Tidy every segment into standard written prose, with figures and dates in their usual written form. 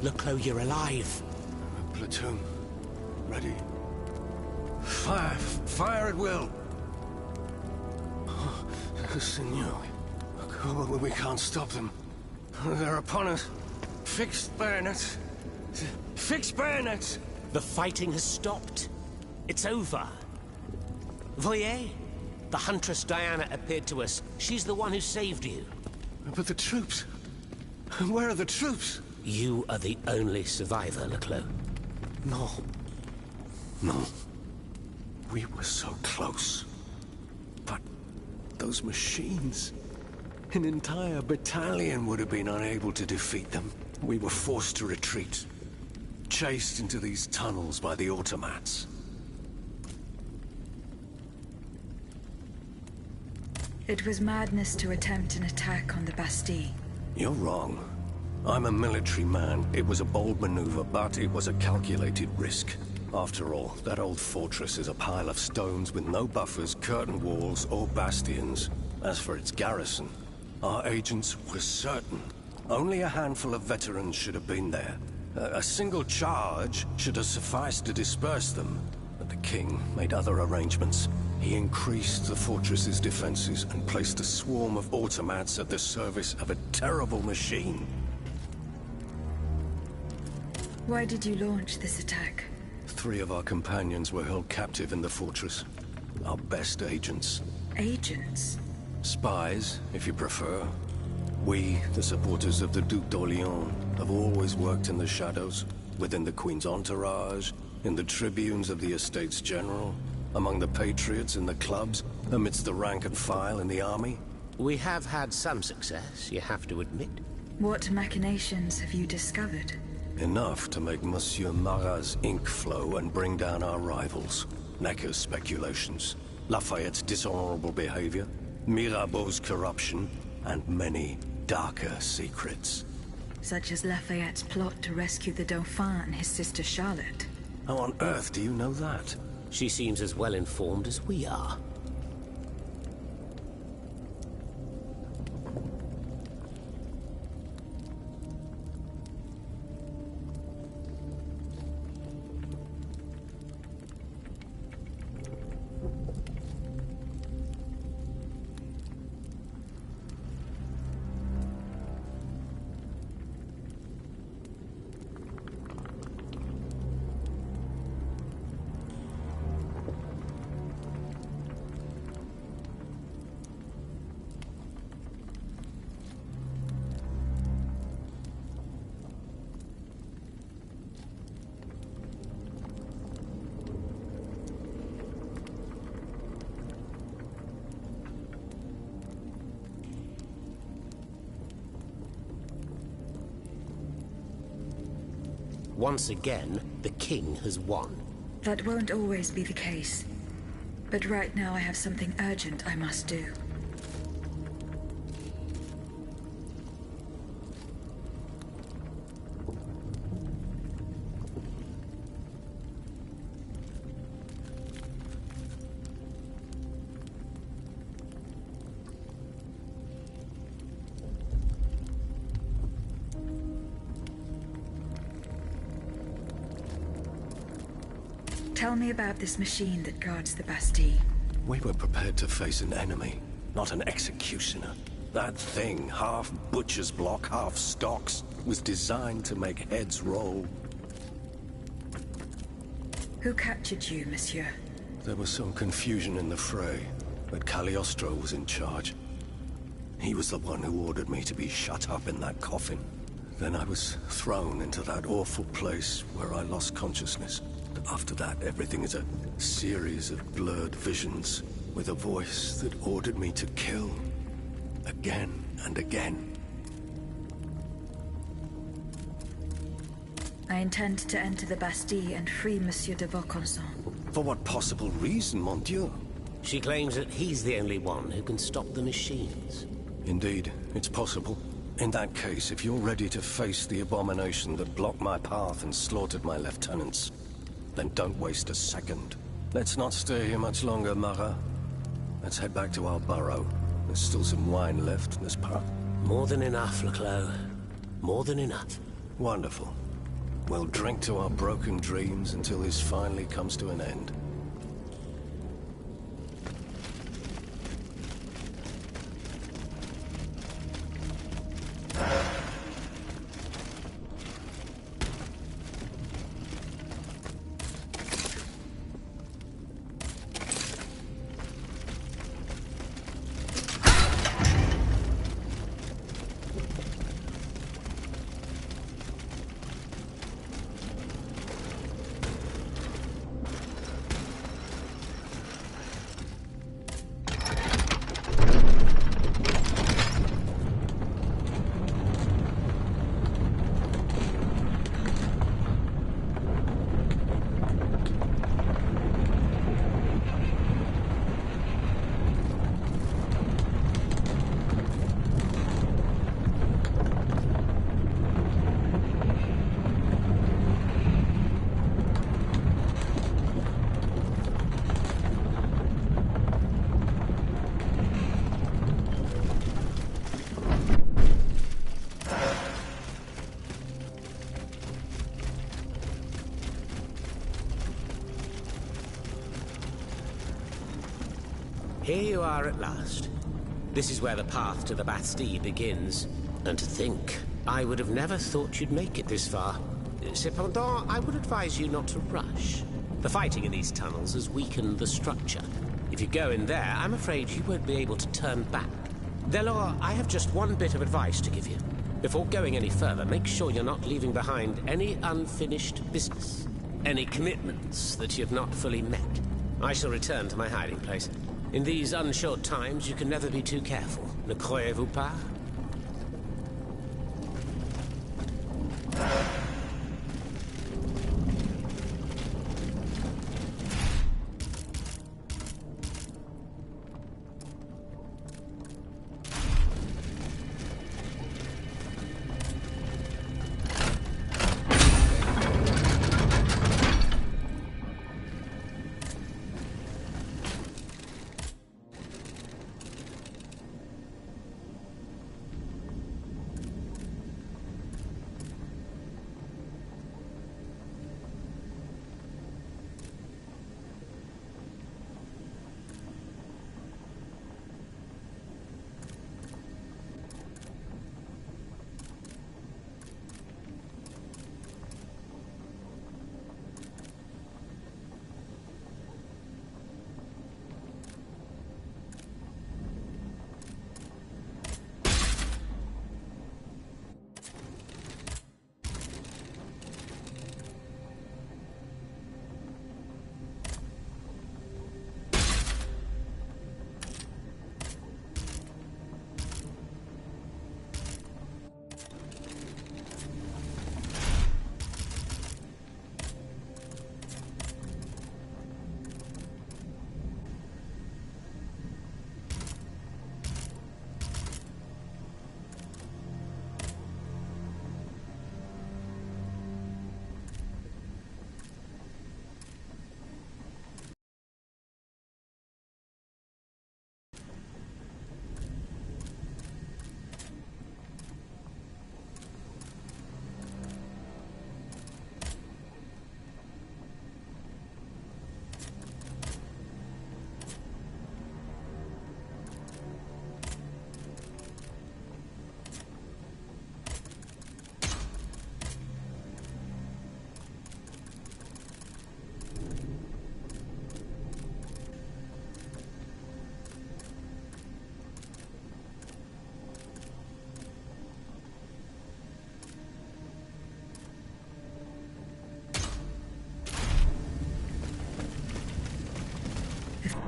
Leclos, you're alive. Platoon. Ready. Fire! Fire at will! Oh, Senor. We can't stop them. They're upon us. Fixed bayonets. Fixed bayonets! The fighting has stopped. It's over. Voyez? The Huntress Diana appeared to us. She's the one who saved you. But the troops... Where are the troops? You are the only survivor, Leclos. No. No. We were so close. But those machines... An entire battalion would have been unable to defeat them. We were forced to retreat. Chased into these tunnels by the automats. It was madness to attempt an attack on the Bastille. You're wrong. I'm a military man. It was a bold maneuver, but it was a calculated risk. After all, that old fortress is a pile of stones with no buffers, curtain walls, or bastions. As for its garrison, our agents were certain. Only a handful of veterans should have been there. A single charge should have sufficed to disperse them. But the king made other arrangements. He increased the fortress's defenses and placed a swarm of automats at the service of a terrible machine. Why did you launch this attack? 3 of our companions were held captive in the fortress. Our best agents. Agents? Spies, if you prefer. We, the supporters of the Duc d'Orléans, have always worked in the shadows, within the Queen's entourage, in the tribunes of the Estates General, among the patriots in the clubs, amidst the rank and file in the army. We have had some success, you have to admit. What machinations have you discovered? Enough to make Monsieur Marat's ink flow and bring down our rivals. Necker's speculations, Lafayette's dishonorable behavior, Mirabeau's corruption, and many darker secrets. Such as Lafayette's plot to rescue the Dauphin and his sister Charlotte. How on earth do you know that? She seems as well informed as we are. Once again, the king has won. That won't always be the case. But right now I have something urgent I must do. Tell me about this machine that guards the Bastille. We were prepared to face an enemy, not an executioner. That thing, half butcher's block, half stocks, was designed to make heads roll. Who captured you, monsieur? There was some confusion in the fray, but Cagliostro was in charge. He was the one who ordered me to be shut up in that coffin. Then I was thrown into that awful place where I lost consciousness. After that, everything is a series of blurred visions, with a voice that ordered me to kill, again and again. I intend to enter the Bastille and free Monsieur de Vaucanson. For what possible reason, mon Dieu? She claims that he's the only one who can stop the machines. Indeed, it's possible. In that case, if you're ready to face the abomination that blocked my path and slaughtered my lieutenants, then don't waste a second. Let's not stay here much longer, Marat. Let's head back to our burrow. There's still some wine left, n'est-ce pas? More than enough, Leclos. More than enough. Wonderful. We'll drink to our broken dreams until this finally comes to an end. Here you are at last. This is where the path to the Bastille begins. And to think, I would have never thought you'd make it this far. Cependant, I would advise you not to rush. The fighting in these tunnels has weakened the structure. If you go in there, I'm afraid you won't be able to turn back. Delors, I have just one bit of advice to give you. Before going any further, make sure you're not leaving behind any unfinished business. Any commitments that you've not fully met. I shall return to my hiding place. In these unsure times, you can never be too careful. Ne croyez-vous pas?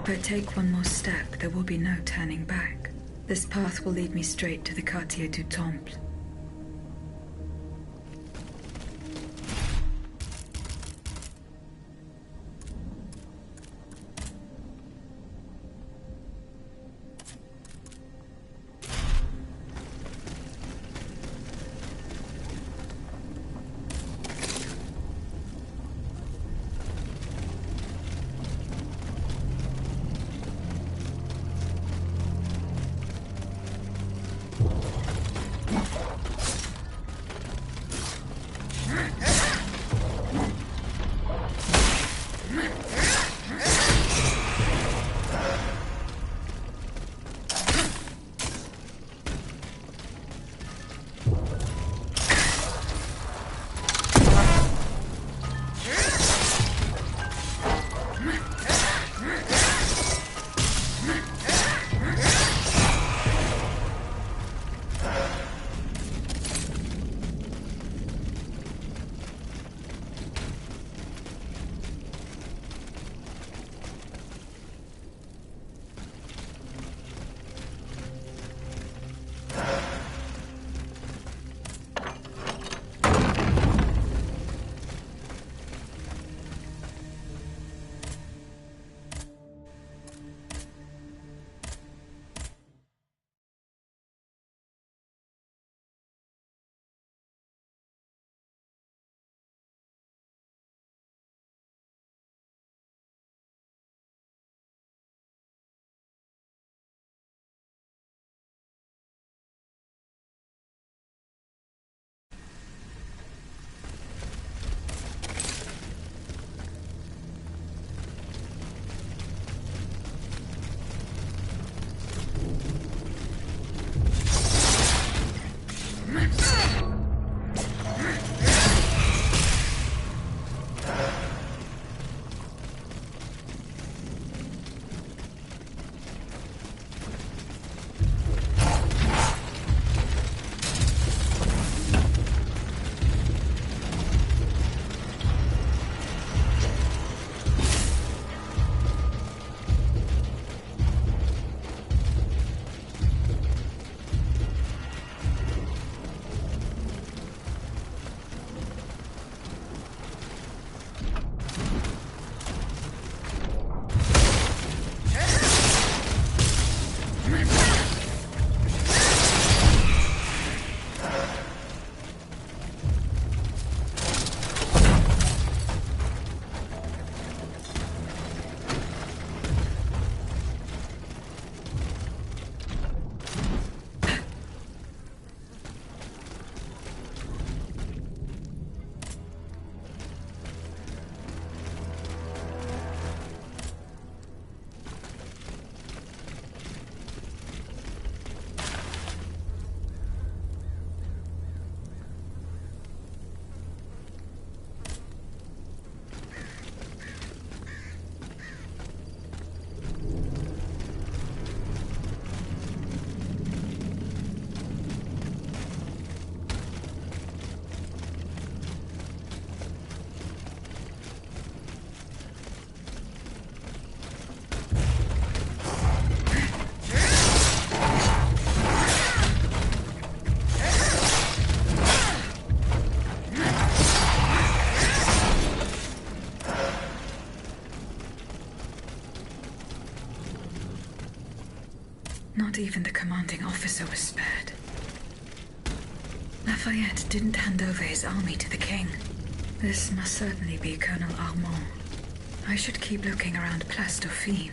If I take one more step, there will be no turning back. This path will lead me straight to the Quartier du Temple. even the commanding officer was spared. Lafayette didn't hand over his army to the king. This must certainly be Colonel Armand. I should keep looking around Place Dauphine.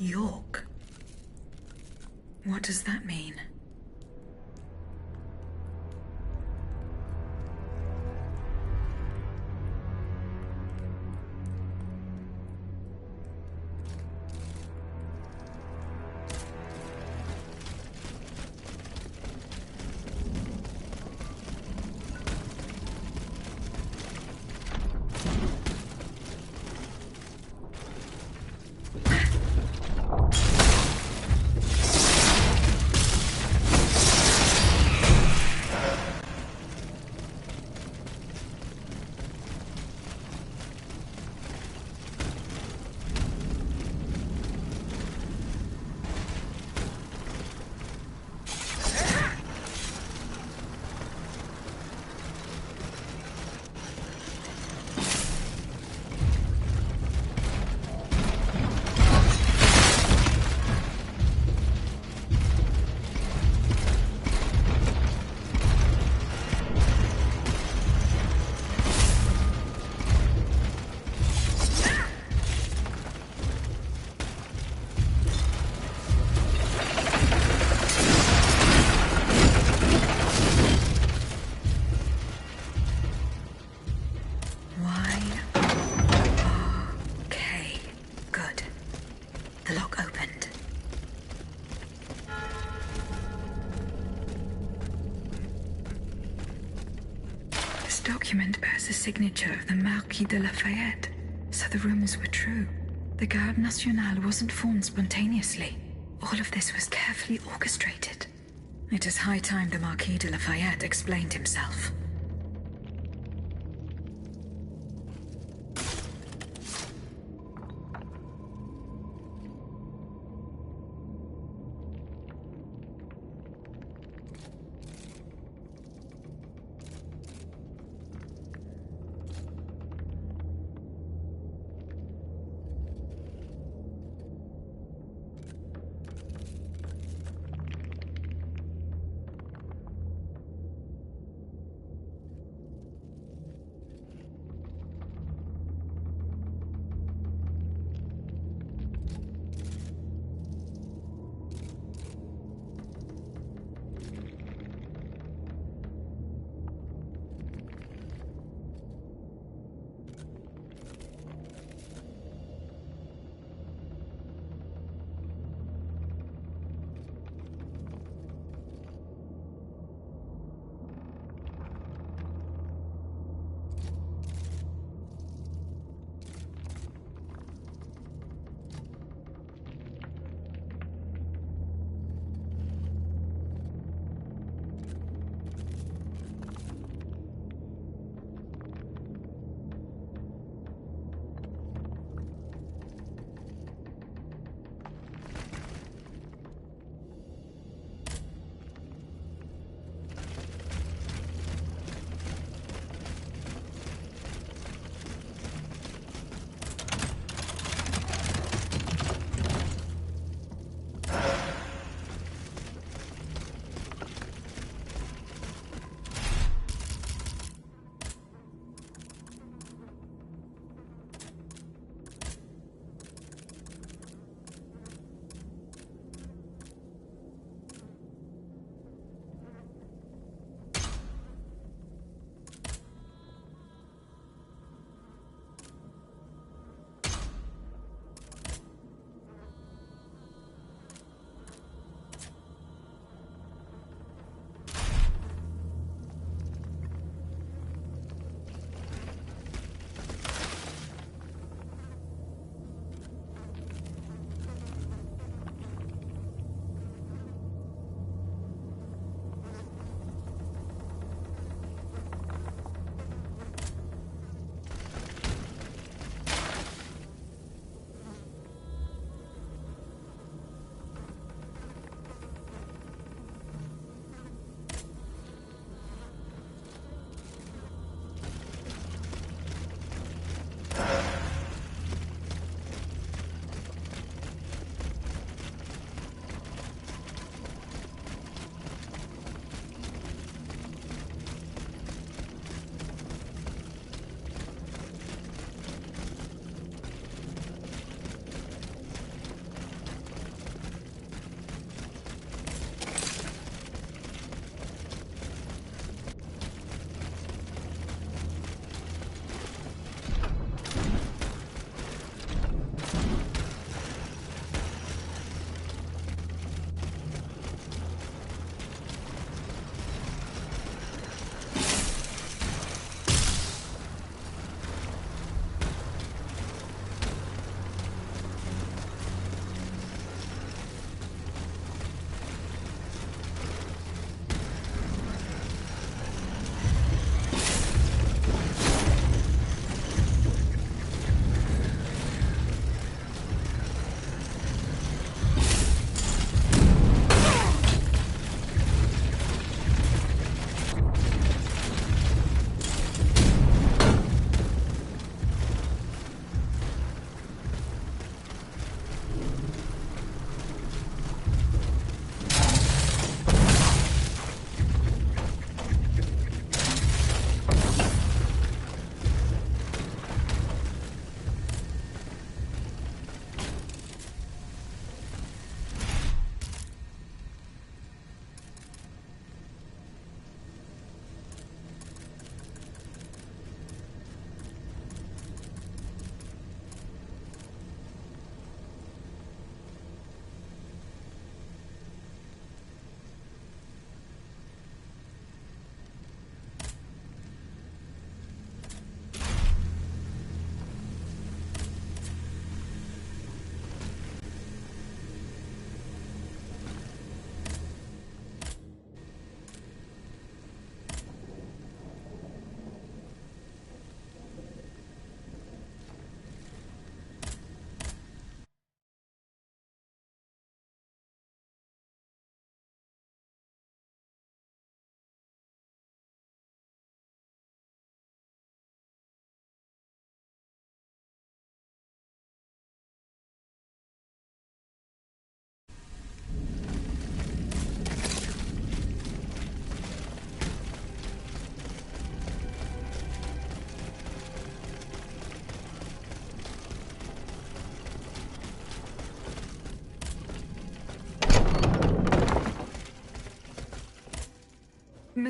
York. What does that mean? This document bears the signature of the Marquis de Lafayette, so the rumors were true. The Garde Nationale wasn't formed spontaneously. All of this was carefully orchestrated. It is high time the Marquis de Lafayette explained himself.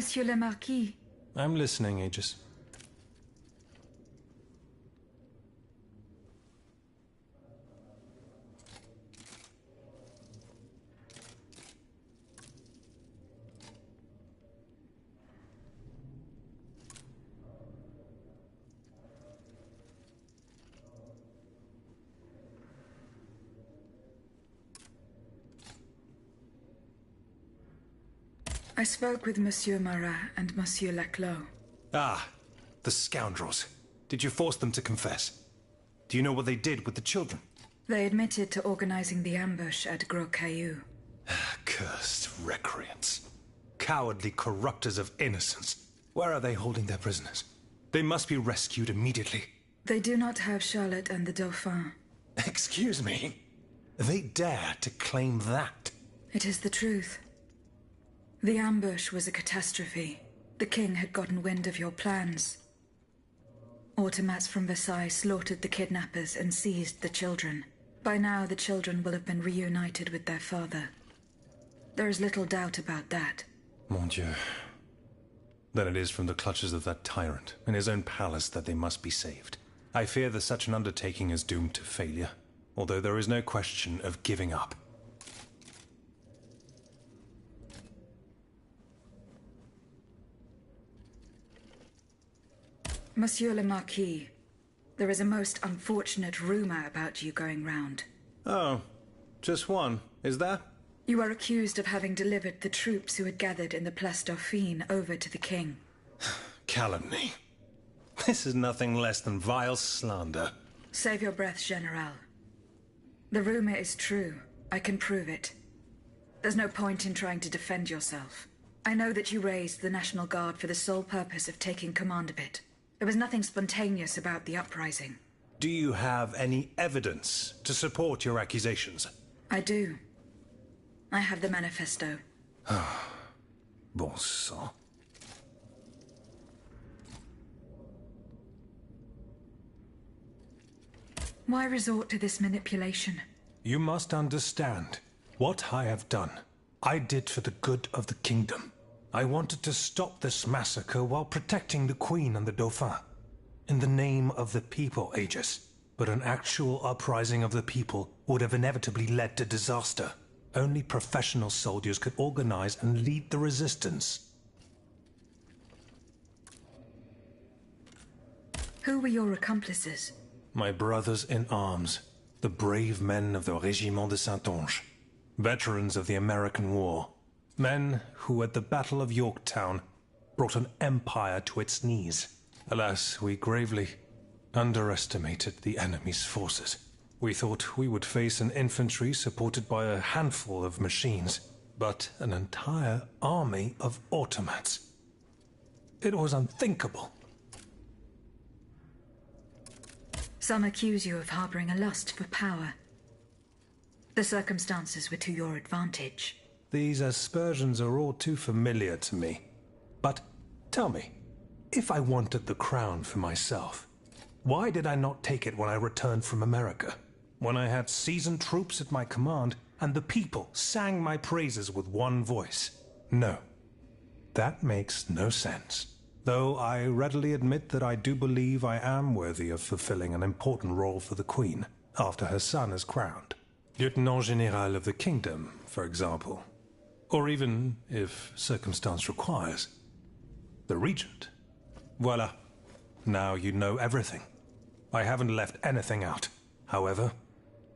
Monsieur le Marquis. I'm listening, Aegis. I spoke with Monsieur Marat and Monsieur Laclos. Ah, the scoundrels. Did you force them to confess? Do you know what they did with the children? They admitted to organizing the ambush at Gros Caillou. Cursed recreants. Cowardly corrupters of innocence. Where are they holding their prisoners? They must be rescued immediately. They do not have Charlotte and the Dauphin. Excuse me? They dare to claim that? It is the truth. The ambush was a catastrophe. The king had gotten wind of your plans. Automats from Versailles slaughtered the kidnappers and seized the children. By now, the children will have been reunited with their father. There is little doubt about that. Mon Dieu. Then it is from the clutches of that tyrant in his own palace that they must be saved. I fear that such an undertaking is doomed to failure, although there is no question of giving up. Monsieur le Marquis, there is a most unfortunate rumor about you going round. Oh, just one, is that? You are accused of having delivered the troops who had gathered in the Place Dauphine over to the king. Calumny. This is nothing less than vile slander. Save your breath, General. The rumor is true. I can prove it. There's no point in trying to defend yourself. I know that you raised the National Guard for the sole purpose of taking command of it. There was nothing spontaneous about the uprising. Do you have any evidence to support your accusations? I do. I have the manifesto. Bon sang. Why resort to this manipulation? You must understand what I have done. I did for the good of the kingdom. I wanted to stop this massacre while protecting the Queen and the Dauphin. In the name of the people, Aegis. But an actual uprising of the people would have inevitably led to disaster. Only professional soldiers could organize and lead the resistance. Who were your accomplices? My brothers in arms, the brave men of the Régiment de Saintonge, veterans of the American War. Men who, at the Battle of Yorktown, brought an empire to its knees. Alas, we gravely underestimated the enemy's forces. We thought we would face an infantry supported by a handful of machines, but an entire army of automats. It was unthinkable. Some accuse you of harboring a lust for power. The circumstances were to your advantage. These aspersions are all too familiar to me. But tell me, if I wanted the crown for myself, why did I not take it when I returned from America? When I had seasoned troops at my command, and the people sang my praises with one voice? No, that makes no sense. Though I readily admit that I do believe I am worthy of fulfilling an important role for the Queen, after her son is crowned. Lieutenant General of the Kingdom, for example. Or even, if circumstance requires, the Regent. Voila. Now you know everything. I haven't left anything out. However,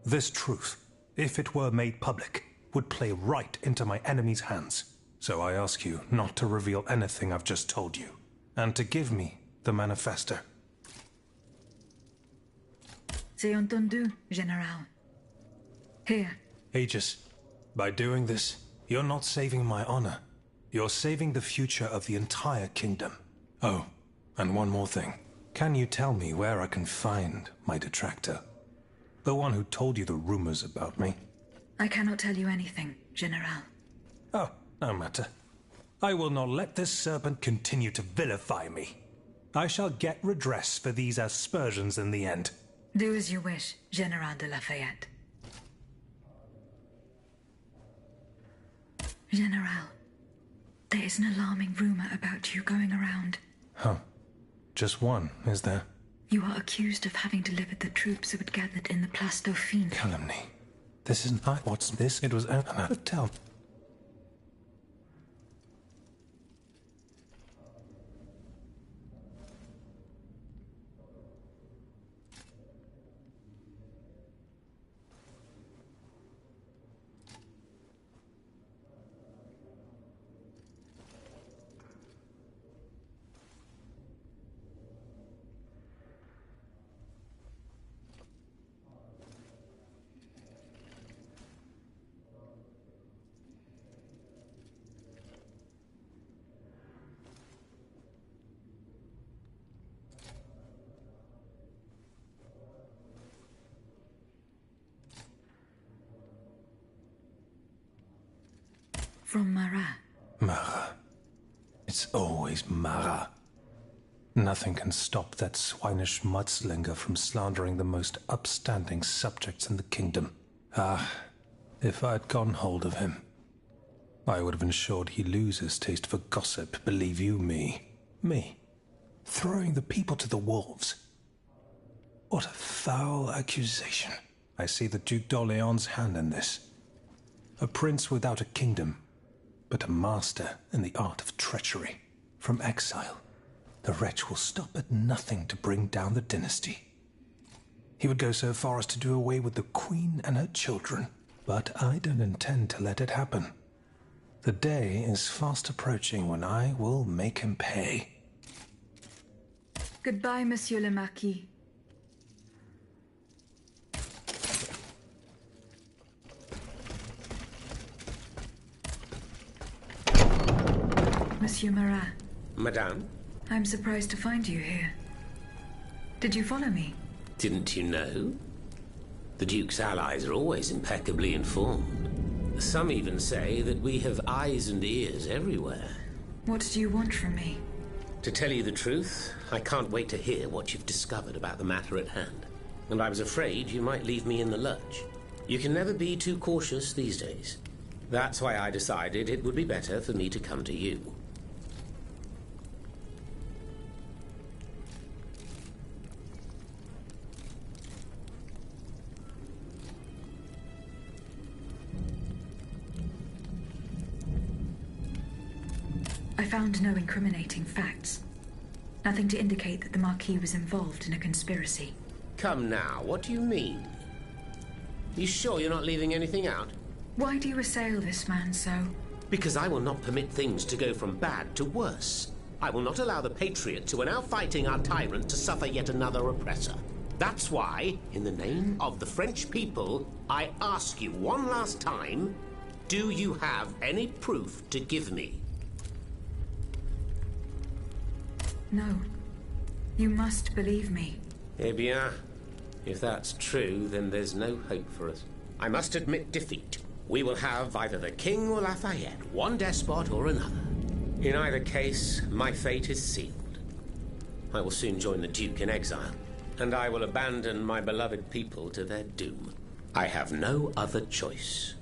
this truth, if it were made public, would play right into my enemy's hands. So I ask you not to reveal anything I've just told you, and to give me the manifesto. C'est entendu, General. Here. Aegis, by doing this, you're not saving my honor. You're saving the future of the entire kingdom. Oh, and one more thing. Can you tell me where I can find my detractor? The one who told you the rumors about me? I cannot tell you anything, General. Oh, no matter. I will not let this serpent continue to vilify me. I shall get redress for these aspersions in the end. Do as you wish, General de Lafayette. General, There is an alarming rumor about you going around. Huh. Just one, is there? You are accused of having delivered the troops who had gathered in the Place Dauphine. Calumny. This isn't I. What's this? It was an tell. From Marat. Marat. It's always Marat. Nothing can stop that swinish mudslinger from slandering the most upstanding subjects in the kingdom. Ah, if I'd gotten hold of him, I would have ensured he loses taste for gossip, believe you me. Me. Throwing the people to the wolves. What a foul accusation. I see the Duc d'Orléans' hand in this. A prince without a kingdom, but a master in the art of treachery. From exile, the wretch will stop at nothing to bring down the dynasty. He would go so far as to do away with the queen and her children, but I don't intend to let it happen. The day is fast approaching when I will make him pay. Goodbye, Monsieur le Marquis. Monsieur Marat. Madame? I'm surprised to find you here. Did you follow me? Didn't you know? The Duke's allies are always impeccably informed. Some even say that we have eyes and ears everywhere. What do you want from me? To tell you the truth, I can't wait to hear what you've discovered about the matter at hand. And I was afraid you might leave me in the lurch. You can never be too cautious these days. That's why I decided it would be better for me to come to you. I found no incriminating facts. Nothing to indicate that the Marquis was involved in a conspiracy. Come now, what do you mean? You sure you're not leaving anything out? Why do you assail this man so? Because I will not permit things to go from bad to worse. I will not allow the patriots who are now fighting our tyrant to suffer yet another oppressor. That's why, in the name of the French people, I ask you one last time, do you have any proof to give me? No. You must believe me. Eh bien, if that's true, then there's no hope for us. I must admit defeat. We will have either the King or Lafayette, one despot or another. In either case, my fate is sealed. I will soon join the Duke in exile, and I will abandon my beloved people to their doom. I have no other choice.